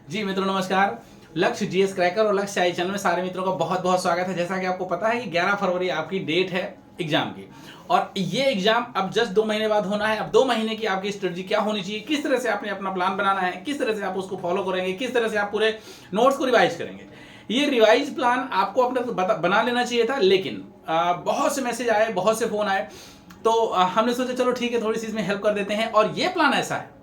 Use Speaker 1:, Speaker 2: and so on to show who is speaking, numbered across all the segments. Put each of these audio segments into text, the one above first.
Speaker 1: जी मित्रों नमस्कार। लक्ष्य जीएस क्रैकर और लक्ष्य आई चैनल में सारे मित्रों का बहुत बहुत स्वागत है। जैसा कि आपको पता है कि 11 फरवरी आपकी डेट है एग्जाम की, और ये एग्जाम अब जस्ट 2 महीने बाद होना है। अब 2 महीने की आपकी स्ट्रेटजी क्या होनी चाहिए, किस तरह से आपने अपना प्लान बनाना है, किस तरह से आप उसको फॉलो करेंगे, किस तरह से आप पूरे नोट्स को रिवाइज करेंगे। ये रिवाइज प्लान आपको अपना बना लेना चाहिए था, लेकिन बहुत से मैसेज आए, बहुत से फोन आए, तो हमने सोचा चलो ठीक है, थोड़ी सी इसमें हेल्प कर देते हैं। और ये प्लान ऐसा है,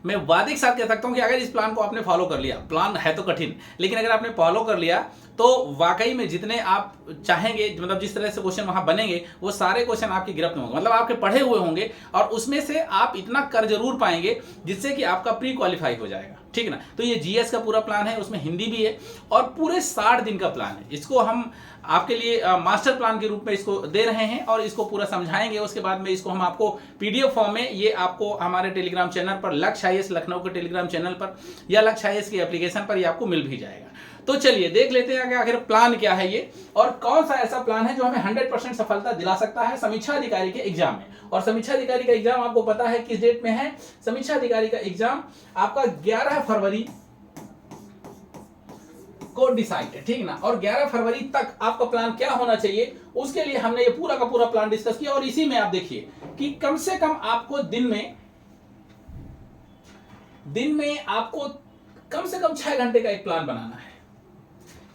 Speaker 1: मैं वादे के साथ कह सकता हूं कि अगर इस प्लान को आपने फॉलो कर लिया, प्लान है तो कठिन, लेकिन अगर आपने फॉलो कर लिया तो वाकई में जितने आप चाहेंगे, मतलब जिस तरह से क्वेश्चन वहां बनेंगे वो सारे क्वेश्चन आपकी गिरफ्त में होंगे, मतलब आपके पढ़े हुए होंगे, और उसमें से आप इतना कर जरूर पाएंगे जिससे कि आपका प्री क्वालिफाई हो जाएगा। ठीक है ना। तो ये जीएस का पूरा प्लान है, उसमें हिंदी भी है, और पूरे 60 दिन का प्लान है। इसको हम आपके लिए मास्टर प्लान के रूप में इसको दे रहे हैं और इसको पूरा समझाएंगे। उसके बाद में इसको हम आपको पीडीएफ फॉर्म में, ये आपको हमारे टेलीग्राम चैनल पर, लक्ष्य आईएएस लखनऊ के टेलीग्राम चैनल पर या लक्ष्य आईएएस की एप्लीकेशन पर ये आपको मिल भी जाएगा। तो चलिए देख लेते हैं कि आखिर प्लान क्या है ये, और कौन सा ऐसा प्लान है जो हमें 100% सफलता दिला सकता है समीक्षा अधिकारी के एग्जाम में। और समीक्षा अधिकारी का एग्जाम आपको पता है किस डेट में है। समीक्षा अधिकारी का एग्जाम आपका 11 फरवरी को डिसाइड है, ठीक ना। और 11 फरवरी तक आपका प्लान क्या होना चाहिए, उसके लिए हमने ये पूरा का पूरा प्लान डिस्कस किया। और इसी में आप देखिए कि कम से कम आपको दिन में आपको कम से कम 6 घंटे का एक प्लान बनाना है।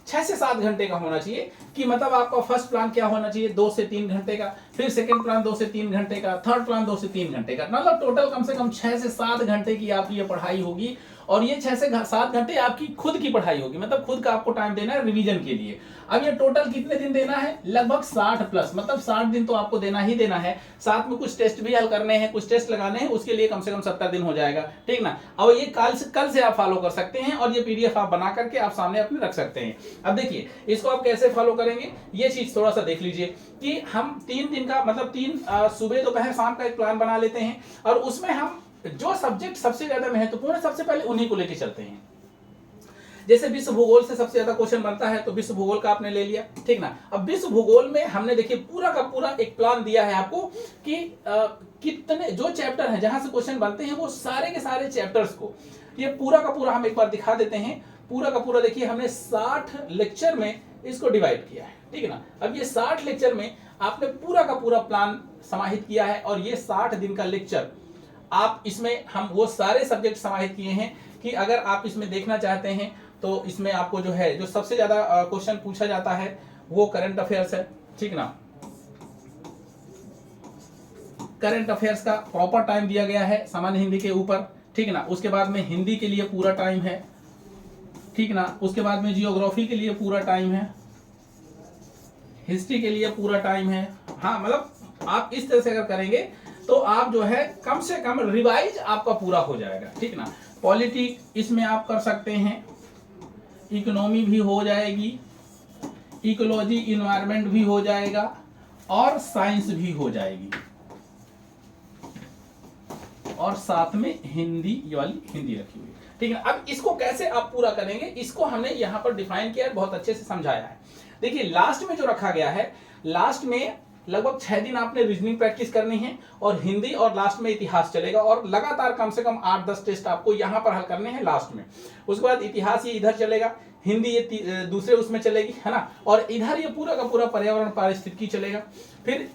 Speaker 1: 6 से 7 घंटे का होना चाहिए, कि मतलब आपका फर्स्ट प्लान क्या होना चाहिए, 2 से 3 घंटे का, फिर सेकंड प्लान 2 से 3 घंटे का, थर्ड प्लान 2 से 3 घंटे का, मतलब टोटल कम से कम 6 से 7 घंटे की आपकी ये पढ़ाई होगी। और ये 6 से 7 घंटे आपकी खुद की पढ़ाई होगी, मतलब खुद का आपको टाइम देना है रिवीजन के लिए। अब ये टोटल कितने दिन देना है, लगभग 60 प्लस, मतलब 60 दिन तो आपको देना ही देना है। साथ में कुछ टेस्ट भी हल करने हैं, कुछ टेस्ट लगाने हैं, उसके लिए कम से कम 70 दिन हो जाएगा, ठीक ना। अब ये कल से आप फॉलो कर सकते हैं, और ये पीडीएफ आप बना करके आप सामने अपने रख सकते हैं। अब देखिए इसको आप कैसे फॉलो करेंगे, ये चीज थोड़ा सा देख लीजिए कि हम 3 दिन का, मतलब 3 सुबह दोपहर शाम का एक प्लान बना लेते हैं, और उसमें हम जो सब्जेक्ट सबसे ज्यादा महत्वपूर्ण है सबसे पहले उन्हीं को लेके चलते हैं। जैसे विश्व भूगोल से सबसे ज्यादा क्वेश्चन बनता है, तो विश्व भूगोल का आपने ले लिया, ठीक ना। अब विश्व भूगोल में हमने देखिए पूरा का पूरा एक प्लान दिया है आपको कि कितने जो चैप्टर हैं जहां से क्वेश्चन बनते हैं, वो सारे के सारे चैप्टर्स को ये पूरा का पूरा हम एक बार दिखा देते हैं। पूरा का पूरा देखिए हमने 60 लेक्चर में इसको डिवाइड किया है, ठीक है ना। अब ये 60 लेक्चर में आपने पूरा का पूरा प्लान समाहित किया है, और ये 60 दिन का लेक्चर आप इसमें हम वो सारे सब्जेक्ट समाहित किए हैं कि अगर आप इसमें देखना चाहते हैं तो इसमें आपको जो है, जो सबसे ज्यादा क्वेश्चन पूछा जाता है वो करंट अफेयर्स है, ठीक ना। करंट अफेयर्स का प्रॉपर टाइम दिया गया है सामान्य हिंदी के ऊपर, ठीक ना। उसके बाद में हिंदी के लिए पूरा टाइम है, ठीक ना। उसके बाद में जियोग्राफी के लिए पूरा टाइम है, हिस्ट्री के लिए पूरा टाइम है। हाँ, मतलब आप इस तरह से अगर करेंगे तो आप जो है कम से कम रिवाइज आपका पूरा हो जाएगा, ठीक ना। पॉलिटिक इसमें आप कर सकते हैं, इकोनॉमी भी हो जाएगी, इकोलॉजी इन्वायरमेंट भी हो जाएगा, और साइंस भी हो जाएगी, और साथ में हिंदी, ये वाली हिंदी रखी हुई, ठीक है। अब इसको कैसे आप पूरा करेंगे, इसको हमने यहां पर डिफाइन किया है, बहुत अच्छे से समझाया है। देखिए लास्ट में जो रखा गया है, लास्ट में लगभग 6 दिन आपने रीजनिंग प्रैक्टिस करनी है, और हिंदी, और लास्ट में इतिहास चलेगा, और लगातार कम से कम 8-10 टेस्ट आपको यहां पर हल करने हैं लास्ट में। उसके बाद इतिहास ये इधर चलेगा, हिंदी ये दूसरे उसमें चलेगी, है ना, और इधर ये पूरा का पूरा पर्यावरण पारिस्थितिकी चलेगा। फिर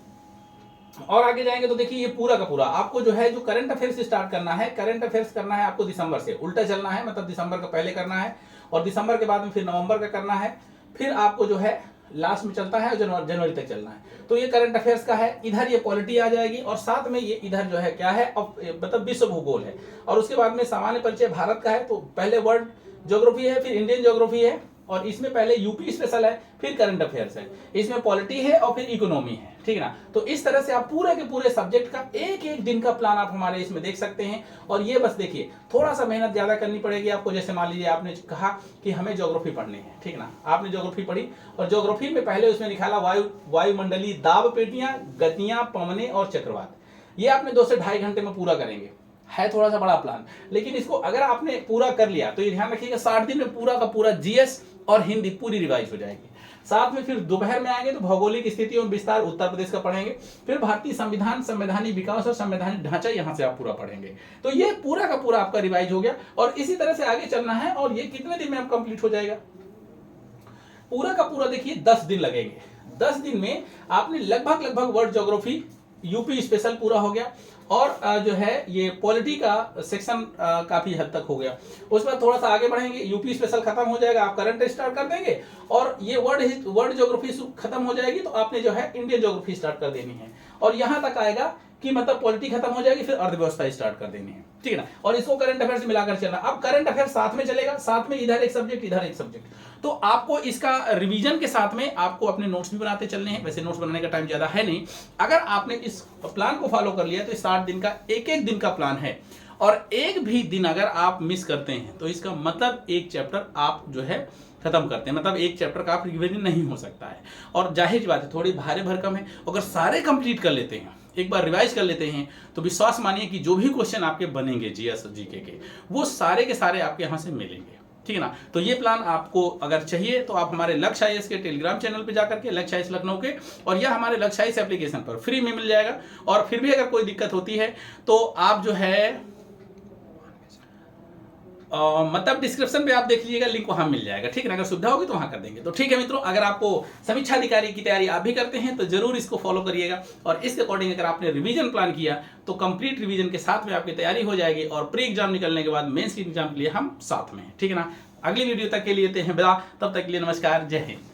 Speaker 1: और आगे जाएंगे तो देखिए ये पूरा का पूरा आपको जो है, जो करंट अफेयर्स स्टार्ट करना है, करंट अफेयर्स करना है आपको दिसंबर से, उल्टा चलना है, मतलब दिसंबर का पहले करना है, और दिसंबर के बाद में फिर नवंबर का करना है, फिर आपको जो है लास्ट में चलता है और जनवरी तक चलना है। तो ये करंट अफेयर्स का है, इधर ये पॉलिटी आ जाएगी, और साथ में ये इधर जो है क्या है, मतलब विश्व भूगोल है, और उसके बाद में सामान्य परिचय भारत का है। तो पहले वर्ल्ड ज्योग्राफी है, फिर इंडियन ज्योग्राफी है, और इसमें पहले यूपी स्पेशल है, फिर करंट अफेयर्स है, इसमें पॉलिटी है, और फिर इकोनॉमी है, ठीक है ना। तो इस तरह से आप पूरे के पूरे सब्जेक्ट का एक एक दिन का प्लान आप हमारे इसमें देख सकते हैं। और ये बस देखिए थोड़ा सा मेहनत ज्यादा करनी पड़ेगी आपको। जैसे मान लीजिए आपने कहा कि हमें ज्योग्राफी पढ़नी है, ठीक ना, आपने ज्योग्राफी पढ़ी, और ज्योग्राफी में पहले उसमें निकाला वायुमंडलीय दाब पेटियां, गतियां, पवने और चक्रवात। ये आपने 2 से ढाई घंटे में पूरा करेंगे। है थोड़ा सा बड़ा प्लान, लेकिन इसको अगर आपने पूरा कर लिया तो ये ध्यान रखिएगा 60 दिन में पूरा का पूरा जीएस और हिंदी पूरी रिवाइज हो जाएगी। साथ में फिर दोपहर में आएंगे तो भौगोलिक स्थिति और विस्तार उत्तर प्रदेश का पढ़ेंगे, फिर भारतीय संविधान, संवैधानिक विकास और संवैधानिक ढांचा यहां से आप पूरा पढ़ेंगे। तो ये पूरा का पूरा आपका रिवाइज हो गया और इसी तरह से आगे चलना है। और ये कितने दिन में आप कंप्लीट हो जाएगा? पूरा का पूरा देखिए 10 दिन लगेंगे। 10 दिन में आपने लगभग वर्ल्ड ज्योग्राफी यूपी स्पेशल पूरा हो गया और जो है ये पॉलिटी का सेक्शन काफी हद तक हो गया। उसके बाद थोड़ा सा आगे बढ़ेंगे, यूपी स्पेशल खत्म हो जाएगा, आप करंट स्टार्ट कर देंगे और ये वर्ल्ड ज्योग्राफी खत्म हो जाएगी तो आपने जो है इंडियन ज्योग्राफी स्टार्ट कर देनी है। और यहां तक आएगा कि मतलब पॉलिटी खत्म हो जाएगी, फिर अर्थव्यवस्था स्टार्ट कर देनी है, ठीक है ना। और इसको करंट अफेयर से मिलाकर चलना। अब करंट अफेयर साथ में चलेगा, साथ में इधर एक सब्जेक्ट इधर एक सब्जेक्ट। तो आपको इसका रिवीजन के साथ में आपको अपने नोट्स भी बनाते चलने हैं। वैसे नोट्स बनाने का टाइम ज्यादा है नहीं, अगर आपने इस प्लान को फॉलो कर लिया तो 60 दिन का एक दिन का प्लान है और एक भी दिन अगर आप मिस करते हैं तो इसका मतलब एक चैप्टर आप जो है खत्म करते हैं, मतलब एक चैप्टर का आप रिवीजन नहीं हो सकता है। और जाहिर बात है थोड़ी भारी भरकम है, अगर सारे कंप्लीट कर लेते हैं, एक बार रिवाइज कर लेते हैं तो विश्वास मानिए कि जो भी क्वेश्चन आपके बनेंगे जीएस और जीके के वो सारे के सारे आपके यहां से मिलेंगे, ठीक है ना। तो ये प्लान आपको अगर चाहिए तो आप हमारे लक्ष्य आईएएस के टेलीग्राम चैनल पे जाकर के, लक्ष्य आईएएस लखनऊ के, और यह हमारे लक्ष्य आईएएस एप्लीकेशन पर फ्री में मिल जाएगा। और फिर भी अगर कोई दिक्कत होती है तो आप जो है मतलब डिस्क्रिप्शन पे आप देख लीजिएगा, लिंक वहां मिल जाएगा, ठीक है ना। अगर सुविधा होगी तो वहां कर देंगे। तो ठीक है मित्रों, अगर आपको समीक्षा अधिकारी की तैयारी आप भी करते हैं तो जरूर इसको फॉलो करिएगा और इसके अकॉर्डिंग अगर आपने रिवीजन प्लान किया तो कंप्लीट रिवीजन के साथ में आपकी तैयारी हो जाएगी और प्री एग्जाम निकलने के बाद मेंस एग्जाम के लिए हम साथ में हैं, ठीक है ना। अगली वीडियो तक के लिए लेते हैं विदा, तब तक के लिए नमस्कार, जय हिंद।